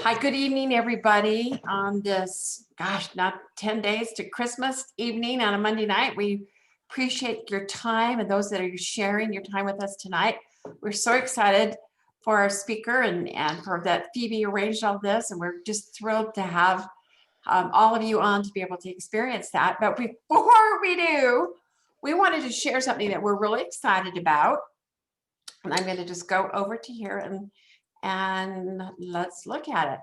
Hi, good evening, everybody. On this, gosh, not 10 days to Christmas evening on a Monday night. We appreciate your time and those that are sharing your time with us tonight. We're so excited for our speaker and for that Phoebe arranged all this. And we're just thrilled to have all of you on to be able to experience that. But before we do, we wanted to share something that we're really excited about. And I'm going to just go over to here and let's look at it.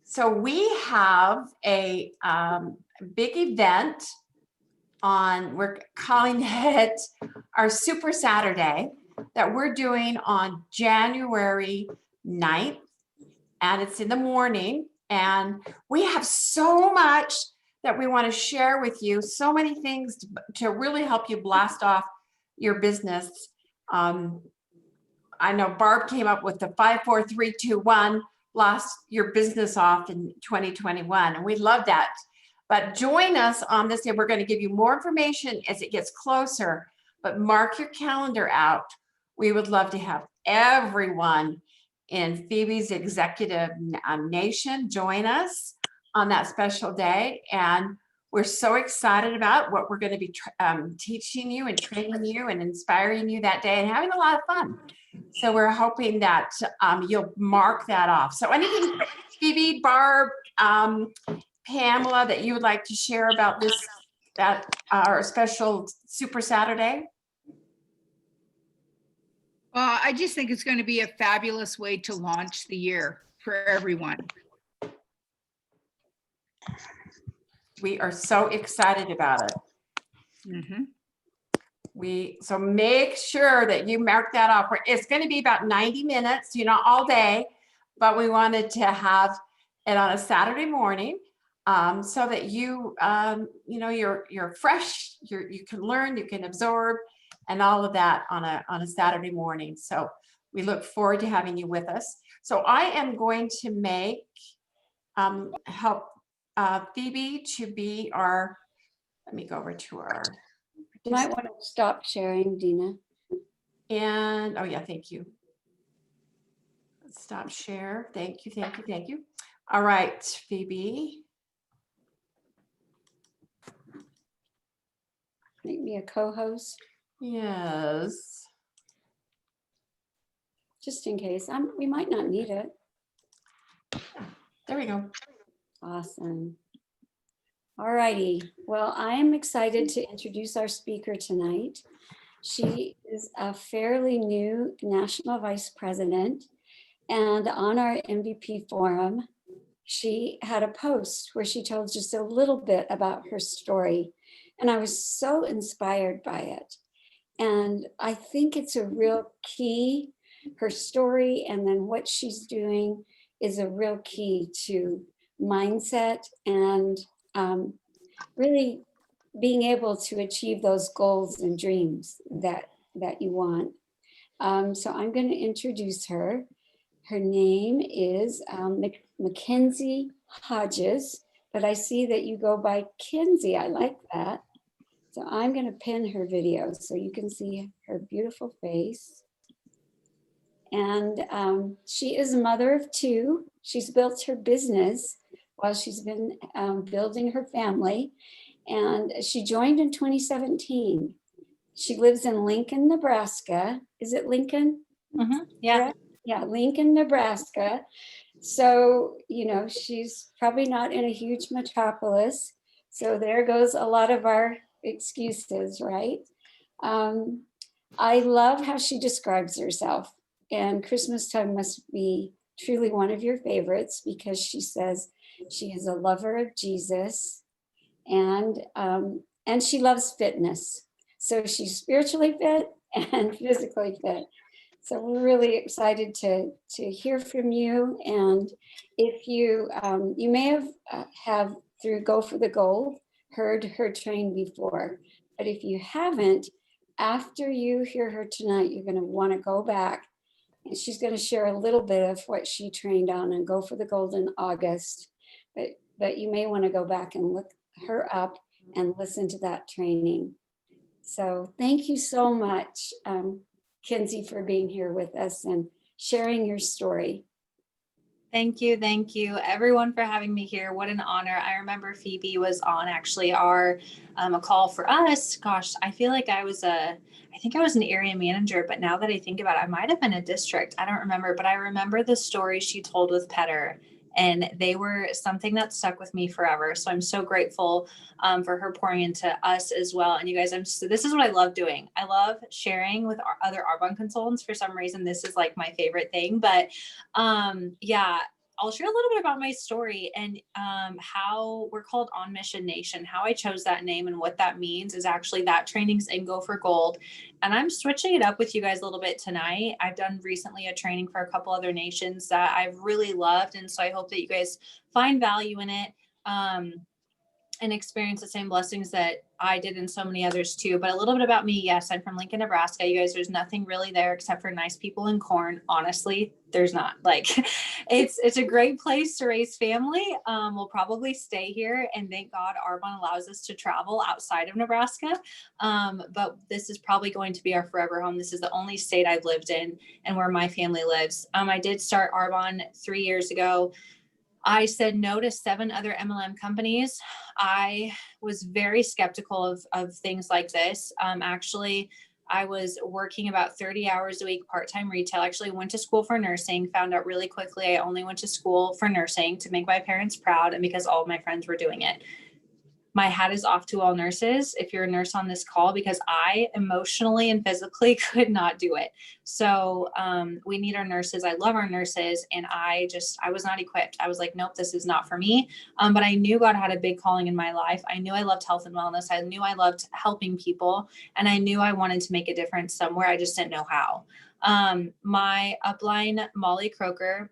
So we have a big event on, we're calling it our Super Saturday that we're doing on January 9th, and it's in the morning. And we have so much that we want to share with you, so many things to really help you blast off your business. I know Barb came up with the 5, 4, 3, 2, 1, blast your business off in 2021. And we love that. But join us on this day. We're going to give you more information as it gets closer, but mark your calendar out. We would love to have everyone in Phoebe's executive nation join us on that special day. And we're so excited about what we're going to be teaching you and training you and inspiring you that day and having a lot of fun. So we're hoping that you'll mark that off. So anything, Phoebe, Barb, Pamela, that you would like to share about this, that our special Super Saturday? Well, I just think it's going to be a fabulous way to launch the year for everyone. We are so excited about it. Mm-hmm. So make sure that you mark that off. It's going to be about 90 minutes, all day, but we wanted to have it on a Saturday morning so that you're fresh, you can learn, you can absorb, and all of that on a Saturday morning. So we look forward to having you with us. So I am going to help Phoebe to be our, let me go over to our. You might want to stop sharing, Dina. And, oh yeah, thank you. Let's stop share. Thank you, thank you, thank you. All right, Phoebe. Make me a co-host. Yes. Just in case. We might not need it. There we go. Awesome. All righty. Well, I am excited to introduce our speaker tonight. She is a fairly new national vice president, and on our MVP forum, she had a post where she told just a little bit about her story, and I was so inspired by it. And I think it's a real key, her story and then what she's doing is a real key to mindset and really being able to achieve those goals and dreams that you want. So I'm going to introduce her. Her name is Kenzie Hodges, but I see that you go by Kenzie. I like that. So I'm going to pin her video so you can see her beautiful face. And she is a mother of 2. She's built her business while she's been building her family. And she joined in 2017. She lives in Lincoln, Nebraska. Is it Lincoln? Mm-hmm. Yeah. Correct? Yeah, Lincoln, Nebraska. So, she's probably not in a huge metropolis. So there goes a lot of our excuses, right? I love how she describes herself. And Christmas time must be truly one of your favorites because she says she is a lover of Jesus and she loves fitness. So she's spiritually fit and physically fit. So we're really excited to hear from you. And if you may have through Go for the Gold heard her train before, but if you haven't, after you hear her tonight, you're going to want to go back. And she's going to share a little bit of what she trained on and Go for the Gold in August. But you may want to go back and look her up and listen to that training. So thank you so much, Kenzie, for being here with us and sharing your story. Thank you. Thank you everyone for having me here. What an honor. I remember Phoebe was on actually our, a call for us. Gosh, I feel like I think I was an area manager, but now that I think about it, I might've been a district. I don't remember, but I remember the story she told with Petter, and they were something that stuck with me forever. So I'm so grateful for her pouring into us as well. And you guys, this is what I love doing. I love sharing with our other Arbonne consultants. For some reason, this is like my favorite thing, but yeah, I'll share a little bit about my story and how we're called On Mission Nation. How I chose that name and what that means is actually that training's in Go for Gold. And I'm switching it up with you guys a little bit tonight. I've done recently a training for a couple other nations that I've really loved. And so I hope that you guys find value in it. And experience the same blessings that I did and so many others too. But a little bit about me. Yes, I'm from Lincoln, Nebraska. You guys, there's nothing really there except for nice people and corn. Honestly, there's not. Like, it's a great place to raise family. We'll probably stay here, and thank God Arbonne allows us to travel outside of Nebraska. But this is probably going to be our forever home. This is the only state I've lived in and where my family lives. I did start Arbonne 3 years ago. I said no to 7 other MLM companies. I was very skeptical of things like this. Actually, I was working about 30 hours a week, part-time retail. Actually went to school for nursing, found out really quickly I only went to school for nursing to make my parents proud and because all of my friends were doing it. My hat is off to all nurses, if you're a nurse on this call, because I emotionally and physically could not do it. So we need our nurses. I love our nurses. And I was not equipped. I was like, nope, this is not for me. But I knew God had a big calling in my life. I knew I loved health and wellness. I knew I loved helping people. And I knew I wanted to make a difference somewhere. I just didn't know how. My upline, Molly Croker,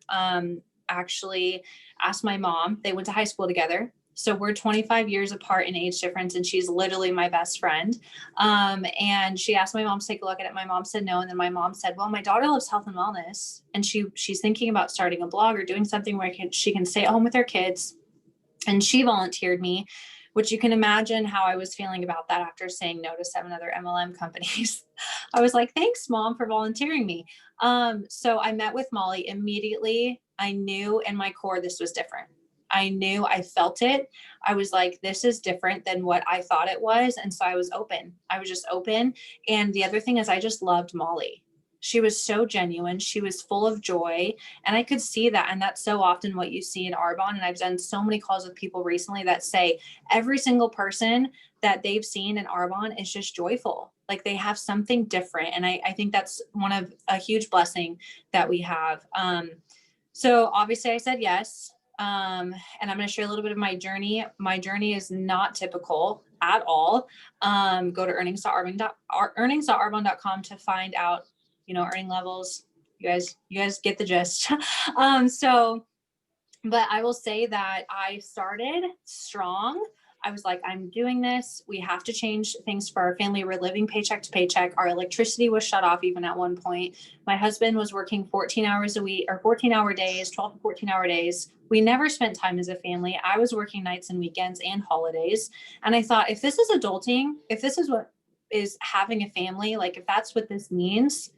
actually asked my mom, they went to high school together. So we're 25 years apart in age difference, and she's literally my best friend. And she asked my mom to take a look at it. My mom said no. And then my mom said, well, my daughter loves health and wellness, and she's thinking about starting a blog or doing something where she can stay at home with her kids. And she volunteered me, which you can imagine how I was feeling about that after saying no to 7 other MLM companies. I was like, thanks, Mom, for volunteering me. So I met with Molly immediately. I knew in my core this was different. I knew, I felt it. I was like, this is different than what I thought it was. And so I was open. I was just open. And the other thing is I just loved Molly. She was so genuine. She was full of joy. And I could see that. And that's so often what you see in Arbonne. And I've done so many calls with people recently that say every single person that they've seen in Arbonne is just joyful. Like they have something different. And I think that's one of a huge blessing that we have. So obviously I said yes. And I'm going to share a little bit of my journey. My journey is not typical at all. Go to earnings.arbonne.com to find out, earning levels. You guys get the gist. But I will say that I started strong. I was like, I'm doing this. We have to change things for our family. We're living paycheck to paycheck. Our electricity was shut off even at one point. My husband was working 14 hours a week or 14-hour days, 12 to 14-hour days. We never spent time as a family. I was working nights and weekends and holidays. And I thought, if this is adulting, if this is what is having a family, like if that's what this means,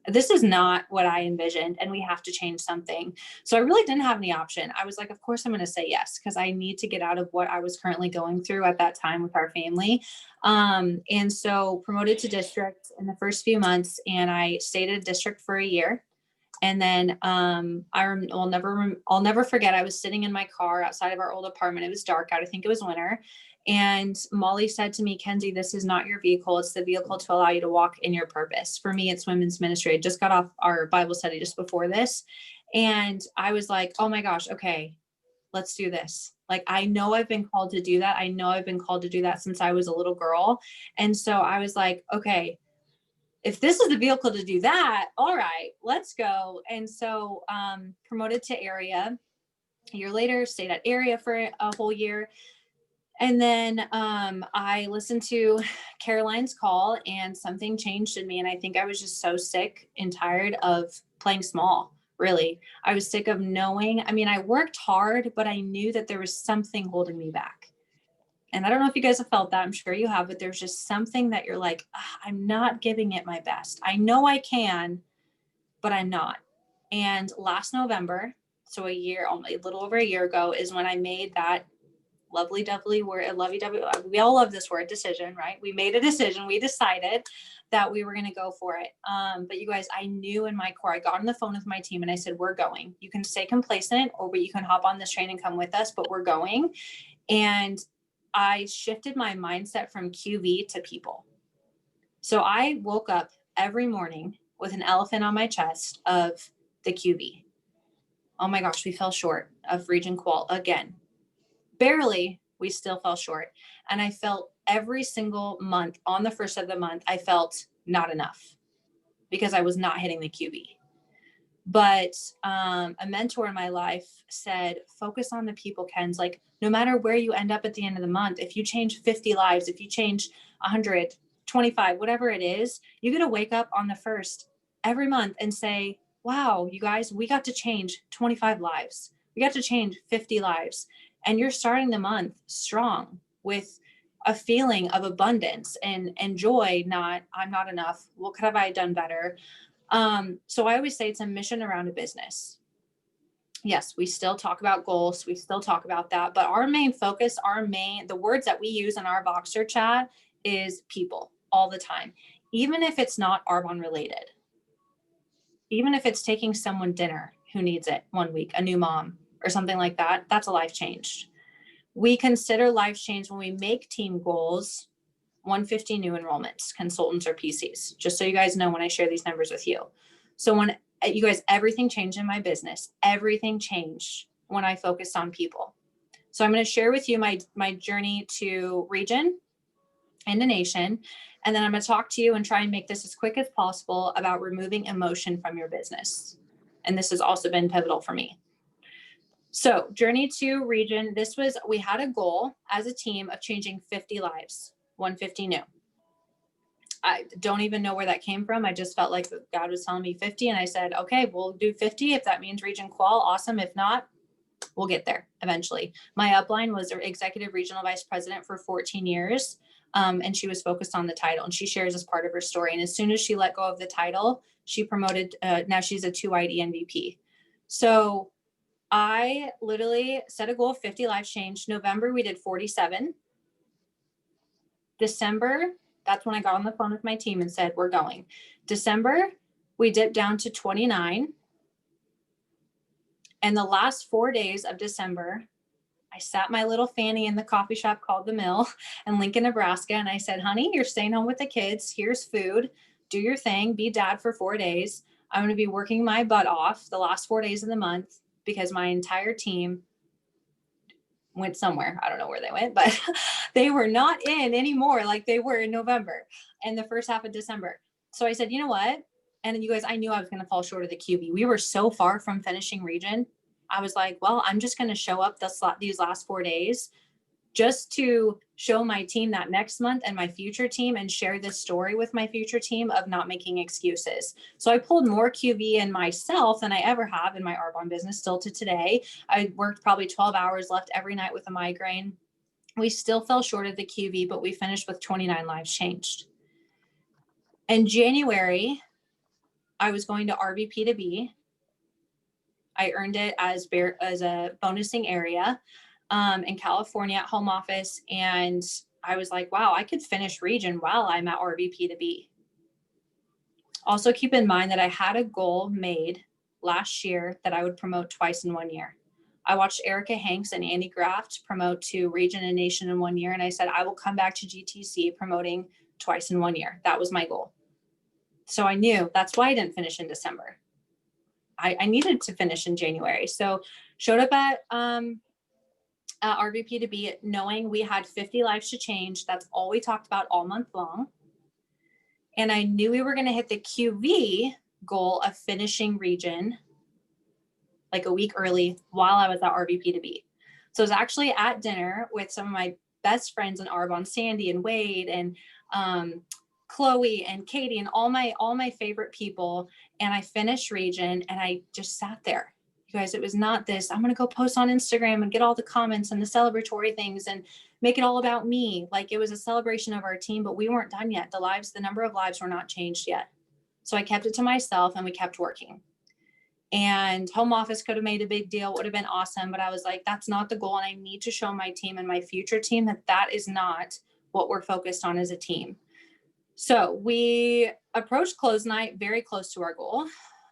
this is not what I envisioned, and we have to change something. So I really didn't have any option. I was like, of course I'm going to say yes, because I need to get out of what I was currently going through at that time with our family. And so promoted to district in the first few months, and I stayed at a district for a year. And then I'll never forget, I was sitting in my car outside of our old apartment. It was dark out. I think it was winter. And Molly said to me, Kenzie, this is not your vehicle. It's the vehicle to allow you to walk in your purpose. For me, it's women's ministry. I just got off our Bible study just before this. And I was like, oh my gosh, okay, let's do this. Like, I know I've been called to do that. I know I've been called to do that since I was a little girl. And so I was like, okay, if this is the vehicle to do that, all right, let's go. And so promoted to area. A year later, stayed at area for a whole year. And then I listened to Caroline's call, and something changed in me. And I think I was just so sick and tired of playing small, really. I was sick of knowing, I worked hard, but I knew that there was something holding me back. And I don't know if you guys have felt that. I'm sure you have, but there's just something that you're like, I'm not giving it my best. I know I can, but I'm not. And last November, so a little over a year ago is when I made that lovely word, lovey-dovey. We all love this word, decision, right? We made a decision. We decided that we were going to go for it. But you guys, I knew in my core, I got on the phone with my team and I said, we're going. You can stay complacent or you can hop on this train and come with us, but we're going. And I shifted my mindset from QV to people. So I woke up every morning with an elephant on my chest of the QV. Oh my gosh, we fell short of region qual again. Barely, we still fell short. And I felt every single month on the first of the month, I felt not enough because I was not hitting the QB. But a mentor in my life said, focus on the people, Ken's. Like, no matter where you end up at the end of the month, if you change 50 lives, if you change 100, 25, whatever it is, you got to wake up on the first every month and say, wow, you guys, we got to change 25 lives. We got to change 50 lives. And you're starting the month strong with a feeling of abundance and joy, not, I'm not enough. What could have I done better? So I always say it's a mission around a business. Yes, we still talk about goals. We still talk about that, but our main focus, the words that we use in our Voxer chat is people all the time. Even if it's not Arbonne related, even if it's taking someone dinner who needs it one week, a new mom or something like that, that's a life changed. We consider life change when we make team goals, 150 new enrollments, consultants or PCs, just so you guys know when I share these numbers with you. So when you guys, everything changed in my business, everything changed when I focused on people. So I'm going to share with you my journey to region and the nation. And then I'm going to talk to you and try and make this as quick as possible about removing emotion from your business. And this has also been pivotal for me. So journey to region, we had a goal as a team of changing 50 lives, 150 new. I don't even know where that came from. I just felt like God was telling me 50. And I said, okay, we'll do 50. If that means region qual, awesome. If not, we'll get there eventually. My upline was an executive regional vice president for 14 years. And she was focused on the title, and she shares as part of her story. And as soon as she let go of the title, she promoted, now she's a 2ID NVP. So I literally set a goal of 50 lives changed. November, we did 47. December, that's when I got on the phone with my team and said, we're going. December, we dipped down to 29. And the last 4 days of December, I sat my little Fanny in the coffee shop called The Mill in Lincoln, Nebraska. And I said, honey, you're staying home with the kids. Here's food. Do your thing. Be dad for 4 days. I'm going to be working my butt off the last 4 days of the month because my entire team went somewhere. I don't know where they went, but they were not in anymore like they were in November and the first half of December. So I said, you know what? And you guys, I knew I was going to fall short of the QB. We were so far from finishing region. I was like, well, I'm just going to show up these last 4 days just to show my team that next month and my future team and share this story with my future team of not making excuses. So I pulled more QV in myself than I ever have in my Arbonne business still to today. I worked probably 12 hours, left every night with a migraine. We still fell short of the QV, but we finished with 29 lives changed. In January, I was going to RVP to B. I earned it as a bonusing area in California at home office. And I was like, wow, I could finish region while I'm at RVP to B. Also keep in mind that I had a goal made last year that I would promote twice in 1 year. I watched Erica Hanks and Andy Graft promote to region and nation in 1 year. And I said, I will come back to GTC promoting twice in 1 year. That was my goal. So I knew that's why I didn't finish in December. I needed to finish in January. So showed up at RVP to be knowing we had 50 lives to change. That's all we talked about all month long. And I knew we were going to hit the QV goal of finishing region like a week early while I was at RVP to be. So I was actually at dinner with some of my best friends in Arbonne, Sandy and Wade and Chloe and Katie and all my favorite people. And I finished region and I just sat there. You guys, it was not this, I'm going to go post on Instagram and get all the comments and the celebratory things and make it all about me. Like it was a celebration of our team, but we weren't done yet. The number of lives were not changed yet. So I kept it to myself and we kept working. And home office could have made a big deal, would have been awesome. But I was like, that's not the goal. And I need to show my team and my future team that that is not what we're focused on as a team. So we approached close night very close to our goal.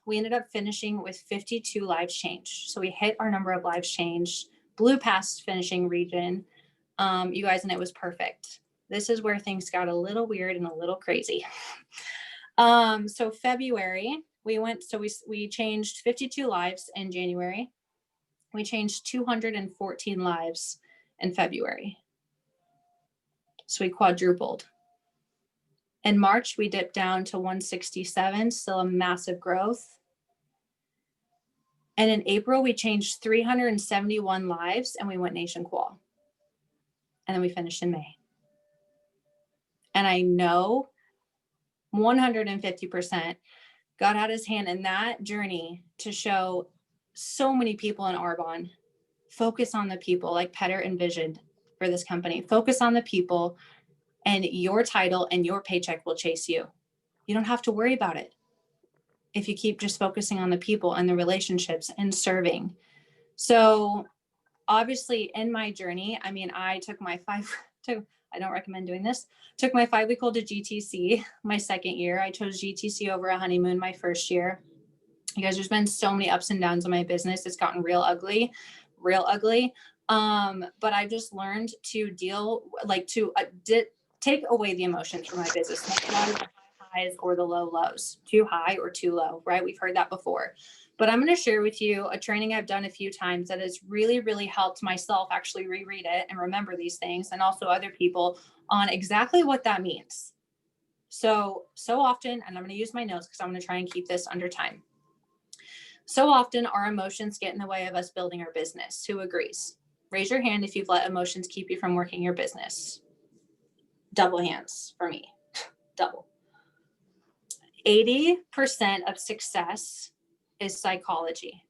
We ended up finishing with 52 lives changed. So we hit our number of lives changed, blew past finishing region, you guys, and it was perfect. This is where things got a little weird and a little crazy. So February, we changed 52 lives in January. We changed 214 lives in February. So we quadrupled. In March, we dipped down to 167, still a massive growth. And in April, we changed 371 lives and we went nation qual. And then we finished in May. And I know 150% God had his hand in that journey to show so many people in Arbonne, focus on the people like Petter envisioned for this company. Focus on the people and your title and your paycheck will chase you. You don't have to worry about it if you keep just focusing on the people and the relationships and serving. So obviously in my journey, I mean, I took my I don't recommend doing this. Took my 5-week old to GTC my second year. I chose GTC over a honeymoon my first year. You guys, there's been so many ups and downs in my business. It's gotten real ugly. But I just learned to take away the emotions from my business, not the highs or the low lows, too high or too low, right? We've heard that before. But I'm going to share with you a training I've done a few times that has really, really helped myself actually reread it and remember these things, and also other people on exactly what that means. So often, and I'm going to use my notes because I'm going to try and keep this under time. So often our emotions get in the way of us building our business. Who agrees? Raise your hand if you've let emotions keep you from working your business. Double hands for me. Double. 80% of success is psychology.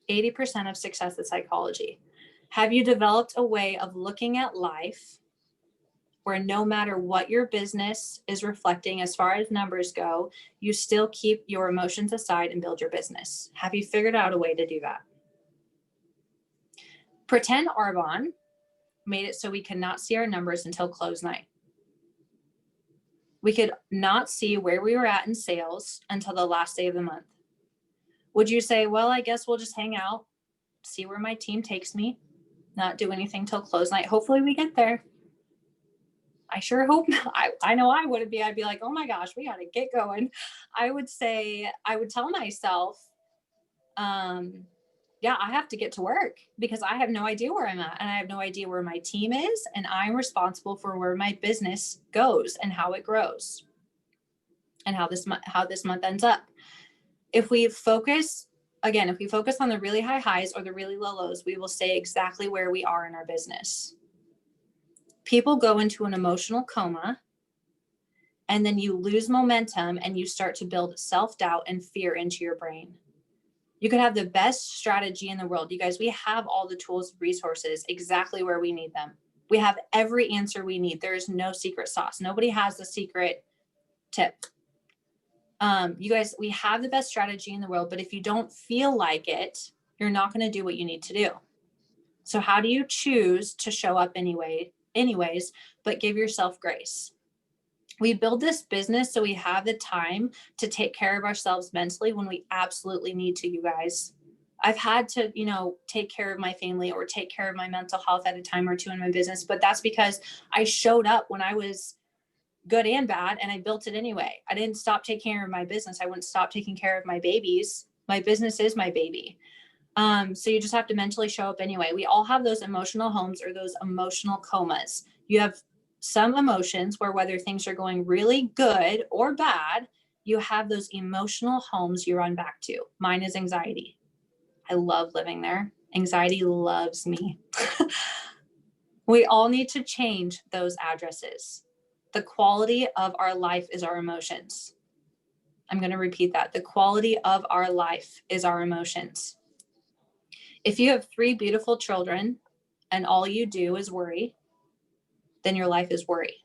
80% of success is psychology. Have you developed a way of looking at life where no matter what your business is reflecting as far as numbers go, you still keep your emotions aside and build your business? Have you figured out a way to do that? Pretend Arbonne made it so we could not see our numbers until close night. We could not see where we were at in sales until the last day of the month. Would you say, well, I guess we'll just hang out, see where my team takes me, not do anything till close night? Hopefully we get there. I sure hope not. I know I wouldn't be. I'd be like, oh my gosh, we got to get going. I would tell myself, yeah, I have to get to work because I have no idea where I'm at and I have no idea where my team is. And I'm responsible for where my business goes and how it grows and how this month ends up. If we focus on the really high highs or the really low lows, we will stay exactly where we are in our business. People go into an emotional coma and then you lose momentum and you start to build self-doubt and fear into your brain. You could have the best strategy in the world. You guys, we have all the tools, resources exactly where we need them. We have every answer we need. There is no secret sauce. Nobody has the secret tip. You guys, we have the best strategy in the world, but if you don't feel like it, you're not going to do what you need to do. So how do you choose to show up anyways, but give yourself grace? We build this business so we have the time to take care of ourselves mentally when we absolutely need to, you guys. I've had to, take care of my family or take care of my mental health at a time or two in my business, but that's because I showed up when I was good and bad, and I built it anyway. I didn't stop taking care of my business. I wouldn't stop taking care of my babies. My business is my baby. So you just have to mentally show up anyway. We all have those emotional homes or those emotional comas. You have some emotions where whether things are going really good or bad, you have those emotional homes you run back to. Mine is anxiety. I love living there. Anxiety loves me. We all need to change those addresses. The quality of our life is our emotions. I'm going to repeat that. The quality of our life is our emotions. If you have 3 beautiful children and all you do is worry, then your life is worry.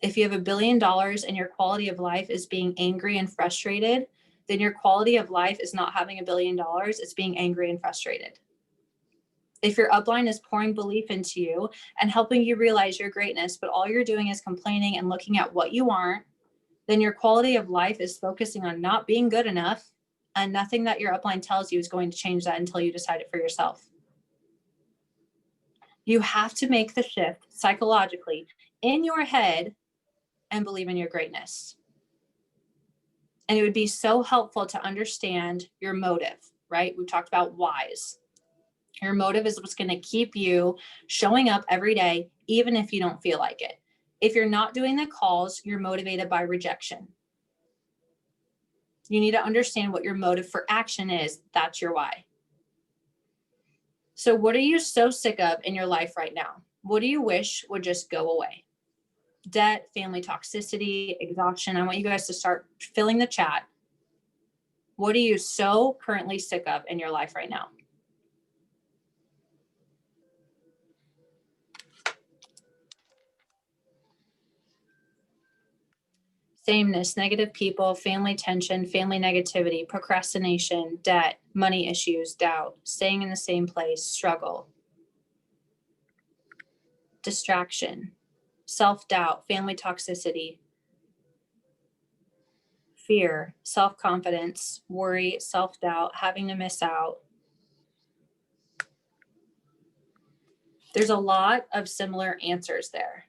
If you have $1 billion and your quality of life is being angry and frustrated, then your quality of life is not having $1 billion. It's being angry and frustrated. If your upline is pouring belief into you and helping you realize your greatness, but all you're doing is complaining and looking at what you aren't, then your quality of life is focusing on not being good enough, and nothing that your upline tells you is going to change that until you decide it for yourself. You have to make the shift psychologically in your head and believe in your greatness. And it would be so helpful to understand your motive, right? We've talked about whys. Your motive is what's going to keep you showing up every day, even if you don't feel like it. If you're not doing the calls, you're motivated by rejection. You need to understand what your motive for action is. That's your why. So what are you so sick of in your life right now? What do you wish would just go away? Debt, family toxicity, exhaustion. I want you guys to start filling the chat. What are you so currently sick of in your life right now? Sameness, negative people, family tension, family negativity, procrastination, debt, money issues, doubt, staying in the same place, struggle, distraction, self-doubt, family toxicity, fear, self-confidence, worry, self-doubt, having to miss out. There's a lot of similar answers there.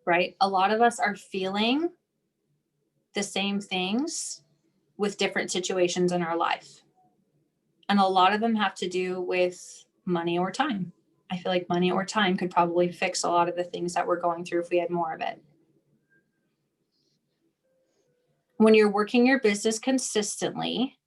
Right? A lot of us are feeling the same things with different situations in our life. And a lot of them have to do with money or time. I feel like money or time could probably fix a lot of the things that we're going through if we had more of it. When you're working your business consistently,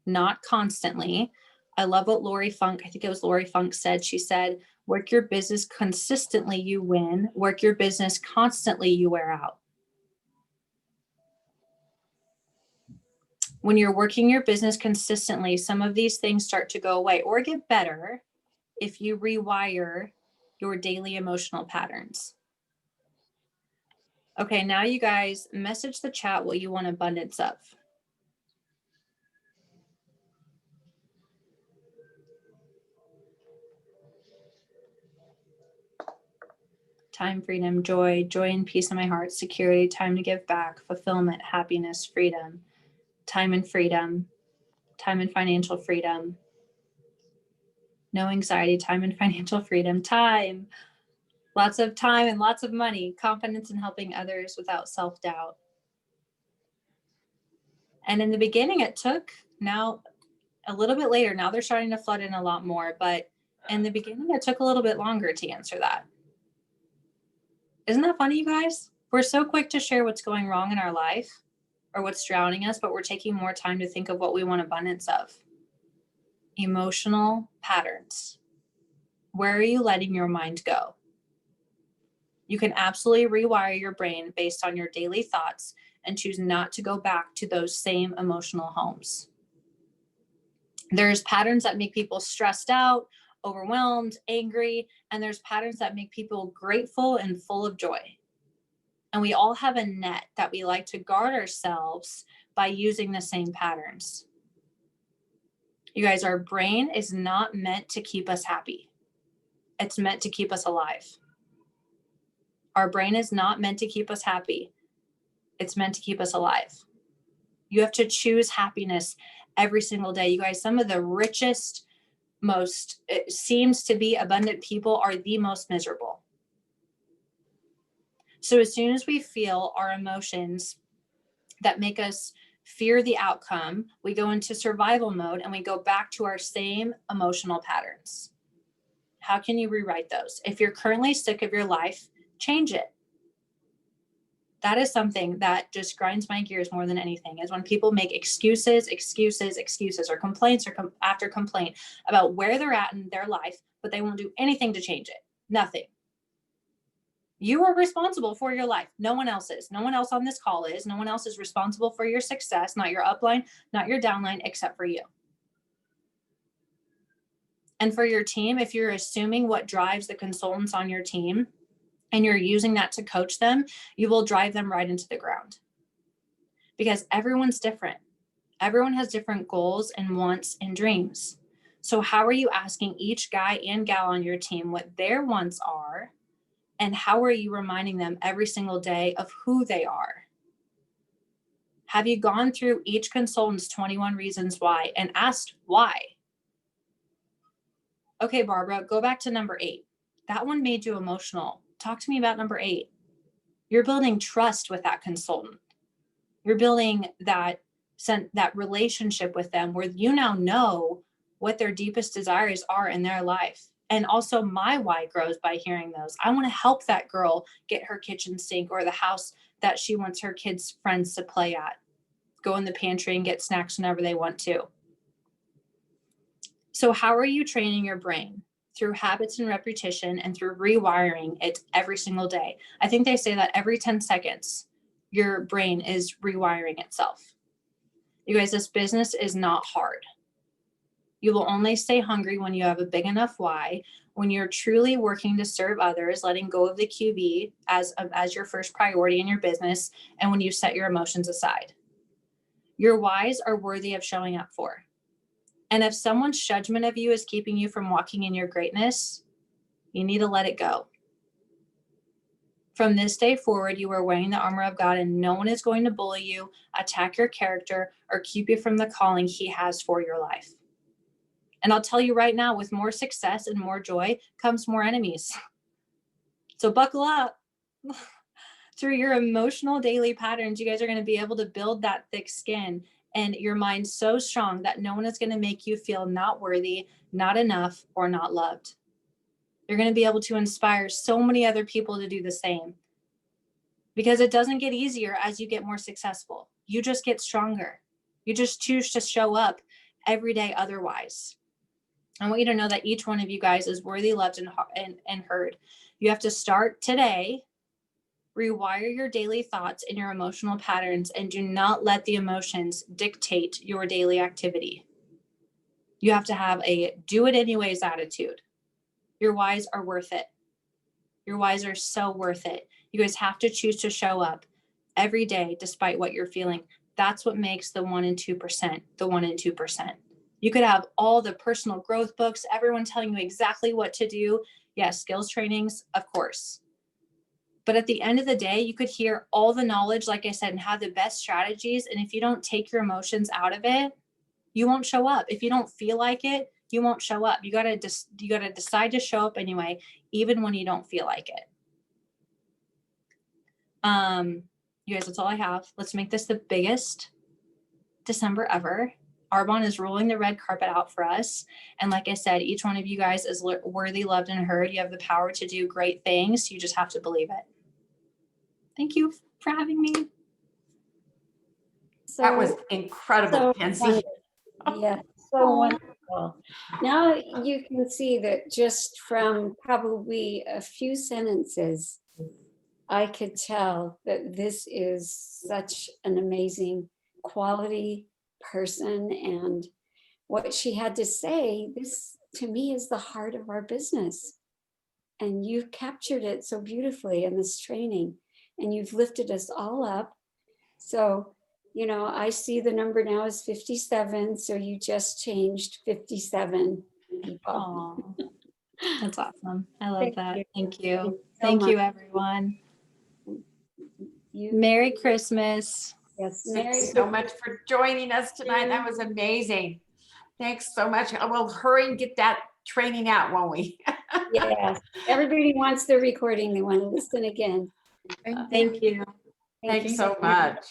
not constantly, I love what Lori Funk, I think it was Lori Funk said. She said, work your business consistently, you win. Work your business constantly, you wear out. When you're working your business consistently, some of these things start to go away or get better if you rewire your daily emotional patterns. Okay, now you guys message the chat what you want abundance of. Time, freedom, joy, joy and peace in my heart, security, time to give back, fulfillment, happiness, freedom, time and freedom, time and financial freedom, no anxiety, time and financial freedom, time, lots of time and lots of money, confidence in helping others without self-doubt. And in the beginning, it took, now a little bit later, now they're starting to flood in a lot more, but in the beginning, it took a little bit longer to answer that. Isn't that funny, you guys? We're so quick to share what's going wrong in our life or what's drowning us, but we're taking more time to think of what we want abundance of. Emotional patterns. Where are you letting your mind go? You can absolutely rewire your brain based on your daily thoughts and choose not to go back to those same emotional homes. There's patterns that make people stressed out, overwhelmed, angry, and there's patterns that make people grateful and full of joy. And we all have a net that we like to guard ourselves by using the same patterns. You guys, our brain is not meant to keep us happy. It's meant to keep us alive. Our brain is not meant to keep us happy. It's meant to keep us alive. You have to choose happiness every single day. You guys, some of the richest, most, it seems to be abundant people are the most miserable. So as soon as we feel our emotions that make us fear the outcome, we go into survival mode and we go back to our same emotional patterns. How can you rewrite those? If you're currently sick of your life, change it. That is something that just grinds my gears more than anything, is when people make excuses, or complaints or after complaint about where they're at in their life, but they won't do anything to change it. Nothing. You are responsible for your life. No one else is. No one else on this call is. No one else is responsible for your success, not your upline, not your downline, except for you. And for your team, if you're assuming what drives the consultants on your team and you're using that to coach them, you will drive them right into the ground. Because everyone's different. Everyone has different goals and wants and dreams. So how are you asking each guy and gal on your team what their wants are? And how are you reminding them every single day of who they are? Have you gone through each consultant's 21 reasons why and asked why? Okay, Barbara, go back to number 8. That one made you emotional. Talk to me about number 8. You're building trust with that consultant. You're building that relationship with them where you now know what their deepest desires are in their life. And also my why grows by hearing those. I want to help that girl get her kitchen sink or the house that she wants her kids' friends to play at. Go in the pantry and get snacks whenever they want to. So how are you training your brain? Through habits and repetition and through rewiring it every single day. I think they say that every 10 seconds, your brain is rewiring itself. You guys, this business is not hard. You will only stay hungry when you have a big enough why, when you're truly working to serve others, letting go of the QB as your first priority in your business, and when you set your emotions aside. Your whys are worthy of showing up for. And if someone's judgment of you is keeping you from walking in your greatness, you need to let it go. From this day forward, you are wearing the armor of God, and no one is going to bully you, attack your character, or keep you from the calling He has for your life. And I'll tell you right now, with more success and more joy comes more enemies. So buckle up. Through your emotional daily patterns, you guys are going to be able to build that thick skin and your mind so strong that no one is going to make you feel not worthy, not enough, or not loved. You're going to be able to inspire so many other people to do the same, because it doesn't get easier as you get more successful. You just get stronger. You just choose to show up every day otherwise. I want you to know that each one of you guys is worthy, loved, and heard. You have to start today. Rewire your daily thoughts and your emotional patterns, and do not let the emotions dictate your daily activity. You have to have a do it anyways attitude. Your whys are worth it. Your whys are so worth it. You guys have to choose to show up every day despite what you're feeling. That's what makes the 1% and 2% the 1% and 2%. You could have all the personal growth books, everyone telling you exactly what to do. Yes, skills trainings, of course. But at the end of the day, you could hear all the knowledge, like I said, and have the best strategies. And if you don't take your emotions out of it, you won't show up. If you don't feel like it, you won't show up. You gotta decide to show up anyway, even when you don't feel like it. You guys, that's all I have. Let's make this the biggest December ever. Arbonne is rolling the red carpet out for us. And like I said, each one of you guys is worthy, loved, and heard. You have the power to do great things. You just have to believe it. Thank you for having me. That was So incredible, Kenzie. yeah, so wonderful. Now you can see that just from probably a few sentences, I could tell that this is such an amazing quality person, and what she had to say, this to me is the heart of our business. And you've captured it so beautifully in this training, and you've lifted us all up. So, you know, I see the number now is 57. So you just changed 57 people. Aww, that's awesome. I love Thank that. you. Thank you. so Thank much. you, everyone. You, Merry Christmas. yes, Thank Mary. you so much for joining us tonight. That was amazing. Thanks so much. We'll hurry and get that training out, won't we? Yes, everybody wants the recording. They want to listen again. Thank you. Thanks you so much.